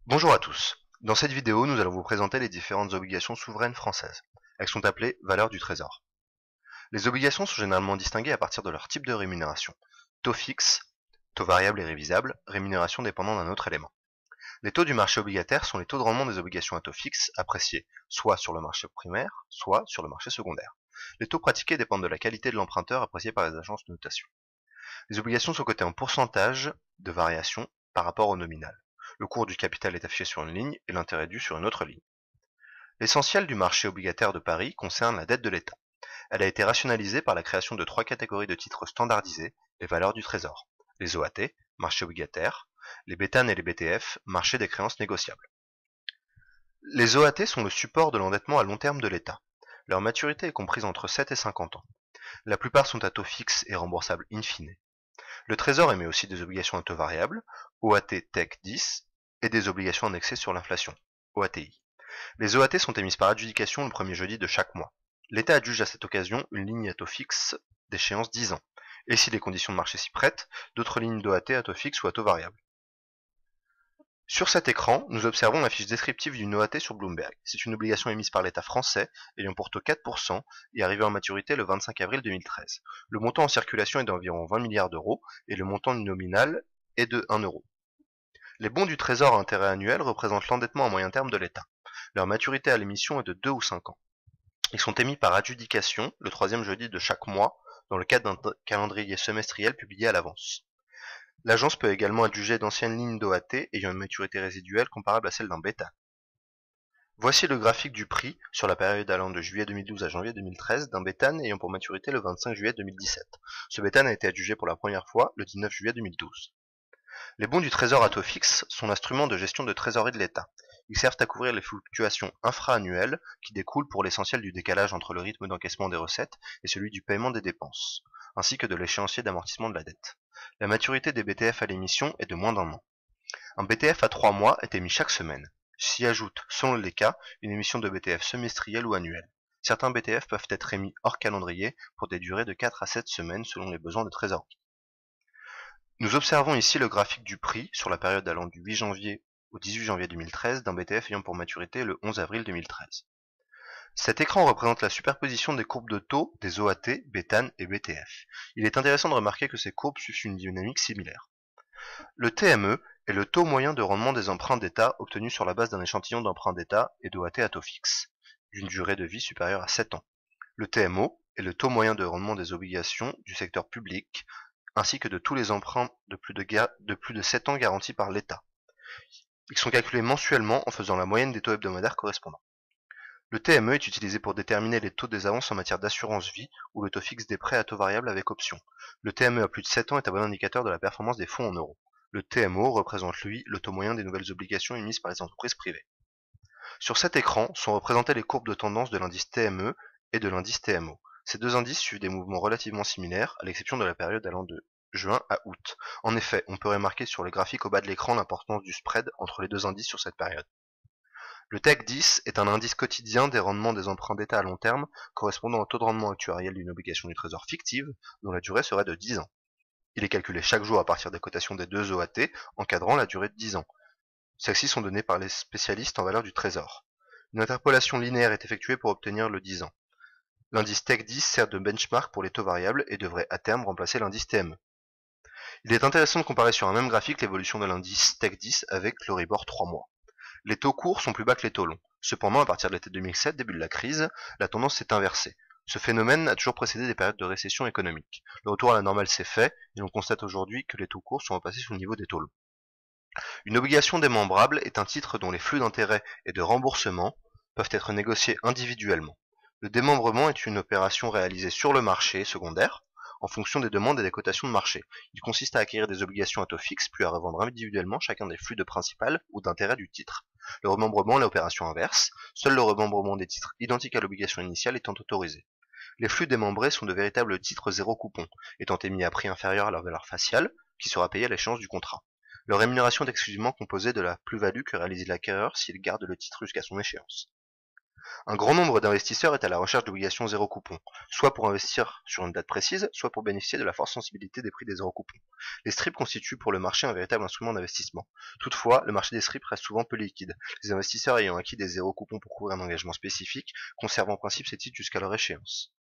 Bonjour à tous. Dans cette vidéo, nous allons vous présenter les différentes obligations souveraines françaises. Elles sont appelées valeurs du trésor. Les obligations sont généralement distinguées à partir de leur type de rémunération. Taux fixe, taux variable et révisable, rémunération dépendant d'un autre élément. Les taux du marché obligataire sont les taux de rendement des obligations à taux fixe appréciés soit sur le marché primaire, soit sur le marché secondaire. Les taux pratiqués dépendent de la qualité de l'emprunteur appréciée par les agences de notation. Les obligations sont cotées en pourcentage de variation par rapport au nominal. Le cours du capital est affiché sur une ligne et l'intérêt dû sur une autre ligne. L'essentiel du marché obligataire de Paris concerne la dette de l'État. Elle a été rationalisée par la création de 3 catégories de titres standardisés, les valeurs du trésor, les OAT, marché obligataire, les BTAN et les BTF, marché des créances négociables. Les OAT sont le support de l'endettement à long terme de l'État. Leur maturité est comprise entre 7 et 50 ans. La plupart sont à taux fixe et remboursables in fine. Le Trésor émet aussi des obligations à taux variable, OAT TEC 10, et des obligations indexées sur l'inflation, OATI. Les OAT sont émises par adjudication le premier jeudi de chaque mois. L'État adjuge à cette occasion une ligne à taux fixe d'échéance 10 ans, et si les conditions de marché s'y prêtent, d'autres lignes d'OAT à taux fixe ou à taux variable. Sur cet écran, nous observons la fiche descriptive d'une OAT sur Bloomberg. C'est une obligation émise par l'État français, ayant pour taux 4% et arrivée en maturité le 25 avril 2013. Le montant en circulation est d'environ 20 milliards d'euros et le montant nominal est de 1 euro. Les bons du Trésor à intérêt annuel représentent l'endettement à moyen terme de l'État. Leur maturité à l'émission est de 2 ou 5 ans. Ils sont émis par adjudication le troisième jeudi de chaque mois, dans le cadre d'un calendrier semestriel publié à l'avance. L'agence peut également adjuger d'anciennes lignes d'OAT ayant une maturité résiduelle comparable à celle d'un bêta. Voici le graphique du prix sur la période allant de juillet 2012 à janvier 2013 d'un bétane ayant pour maturité le 25 juillet 2017. Ce bétane a été adjugé pour la première fois le 19 juillet 2012. Les bons du Trésor à taux fixe sont l'instrument de gestion de trésorerie de l'État. Ils servent à couvrir les fluctuations infra-annuelles qui découlent pour l'essentiel du décalage entre le rythme d'encaissement des recettes et celui du paiement des dépenses, ainsi que de l'échéancier d'amortissement de la dette. La maturité des BTF à l'émission est de moins d'un an. Un BTF à 3 mois est émis chaque semaine. S'y ajoute, selon les cas, une émission de BTF semestrielle ou annuelle. Certains BTF peuvent être émis hors calendrier pour des durées de 4 à 7 semaines selon les besoins de trésorerie. Nous observons ici le graphique du prix sur la période allant du 8 janvier au 18 janvier 2013 d'un BTF ayant pour maturité le 11 avril 2013. Cet écran représente la superposition des courbes de taux des OAT, BTAN et BTF. Il est intéressant de remarquer que ces courbes suivent une dynamique similaire. Le TME est le taux moyen de rendement des emprunts d'État obtenu sur la base d'un échantillon d'emprunts d'État et d'OAT à taux fixe, d'une durée de vie supérieure à 7 ans. Le TMO est le taux moyen de rendement des obligations du secteur public ainsi que de tous les emprunts de plus de 7 ans garantis par l'État. Ils sont calculés mensuellement en faisant la moyenne des taux hebdomadaires correspondants. Le TME est utilisé pour déterminer les taux des avances en matière d'assurance vie ou le taux fixe des prêts à taux variable avec option. Le TME à plus de 7 ans est un bon indicateur de la performance des fonds en euros. Le TMO représente, lui, le taux moyen des nouvelles obligations émises par les entreprises privées. Sur cet écran sont représentées les courbes de tendance de l'indice TME et de l'indice TMO. Ces deux indices suivent des mouvements relativement similaires, à l'exception de la période allant de juin à août. En effet, on peut remarquer sur le graphique au bas de l'écran l'importance du spread entre les deux indices sur cette période. Le TEC 10 est un indice quotidien des rendements des emprunts d'État à long terme, correspondant au taux de rendement actuariel d'une obligation du Trésor fictive, dont la durée serait de 10 ans. Il est calculé chaque jour à partir des cotations des deux OAT, encadrant la durée de 10 ans. Celles-ci sont données par les spécialistes en valeur du Trésor. Une interpolation linéaire est effectuée pour obtenir le 10 ans. L'indice TEC 10 sert de benchmark pour les taux variables et devrait à terme remplacer l'indice TME. Il est intéressant de comparer sur un même graphique l'évolution de l'indice TEC 10 avec l'Euribor 3 mois. Les taux courts sont plus bas que les taux longs. Cependant, à partir de l'été 2007, début de la crise, la tendance s'est inversée. Ce phénomène a toujours précédé des périodes de récession économique. Le retour à la normale s'est fait, et l'on constate aujourd'hui que les taux courts sont repassés sous le niveau des taux longs. Une obligation démembrable est un titre dont les flux d'intérêt et de remboursement peuvent être négociés individuellement. Le démembrement est une opération réalisée sur le marché secondaire, en fonction des demandes et des cotations de marché. Il consiste à acquérir des obligations à taux fixe, puis à revendre individuellement chacun des flux de principal ou d'intérêt du titre. Le remembrement est l'opération inverse, seul le remembrement des titres identiques à l'obligation initiale étant autorisé. Les flux démembrés sont de véritables titres zéro coupon, étant émis à prix inférieur à leur valeur faciale, qui sera payée à l'échéance du contrat. Leur rémunération est exclusivement composée de la plus-value que réalise l'acquéreur s'il garde le titre jusqu'à son échéance. Un grand nombre d'investisseurs est à la recherche d'obligations zéro coupon, soit pour investir sur une date précise, soit pour bénéficier de la forte sensibilité des prix des zéro coupons. Les strips constituent pour le marché un véritable instrument d'investissement. Toutefois, le marché des strips reste souvent peu liquide, les investisseurs ayant acquis des zéro coupons pour couvrir un engagement spécifique conservent en principe ces titres jusqu'à leur échéance.